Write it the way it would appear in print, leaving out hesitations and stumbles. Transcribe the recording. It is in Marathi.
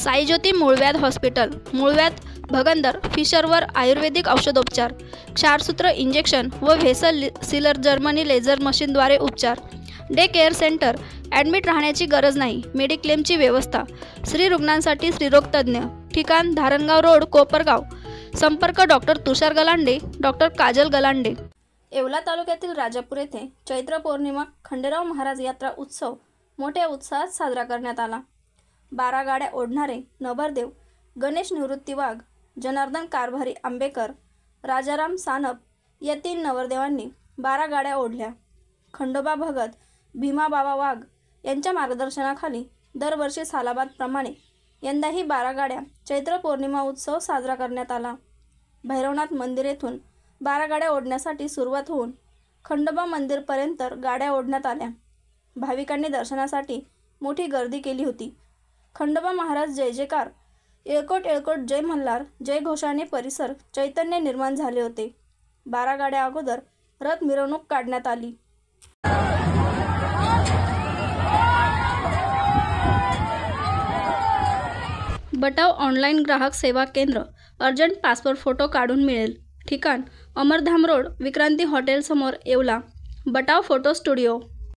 साईज्योती मूळव्याध हॉस्पिटल, मूळव्याध, भगंदर, फिशरवर आयुर्वेदिक औषधोपचार, क्षारसूत्र इंजेक्शन व व्हेसल सीलर जर्मनी लेझर मशीनद्वारे उपचार. डे केअर सेंटर, ॲडमिट राहण्याची गरज नाही. मेडिक्लेमची व्यवस्था. स्त्री रुग्णांसाठी स्त्रीरोग तज्ज्ञ. ठिकाण धारणगाव रोड, कोपरगाव. संपर्क डॉक्टर तुषार गलांडे, डॉक्टर काजल गलांडे. येवला तालुक्यातील राजापूर येथे चैत्र पौर्णिमा खंडेराव महाराज यात्रा उत्सव मोठ्या उत्साहात साजरा करण्यात आला. 12 गाड्या ओढणारे नभरदेव गणेश निवृत्ती वाघ, जनार्दन कारभारी आंबेकर, राजाराम सानप या 3 नवरदेवांनी 12 गाड्या ओढल्या. खंडोबा भगत, भीमा बाबा वाघ यांच्या मार्गदर्शनाखाली दरवर्षी सालाबादप्रमाणे यंदाही 12 गाड्या चैत्र पौर्णिमा उत्सव साजरा करण्यात आला. भैरवनाथ मंदिर येथून 12 गाड्या ओढण्यासाठी सुरुवात होऊन खंडोबा मंदिरपर्यंत गाड्या ओढण्यात आल्या. भाविकांनी दर्शनासाठी मोठी गर्दी केली होती. खंडोबा महाराज जय जयकार, येळकोट येळकोट जय मल्हार जय घोषाने परिसर चैतन्य निर्माण झाले होते. 12 गाड्या अगोदर रथ मिरवणूक काढण्यात आली. बटाव ऑनलाईन ग्राहक सेवा केंद्र. अर्जंट पासपोर्ट फोटो काढून मिळेल. ठिकाण अमरधाम रोड, विक्रांती हॉटेल समोर, येवला. बटाव photo studio.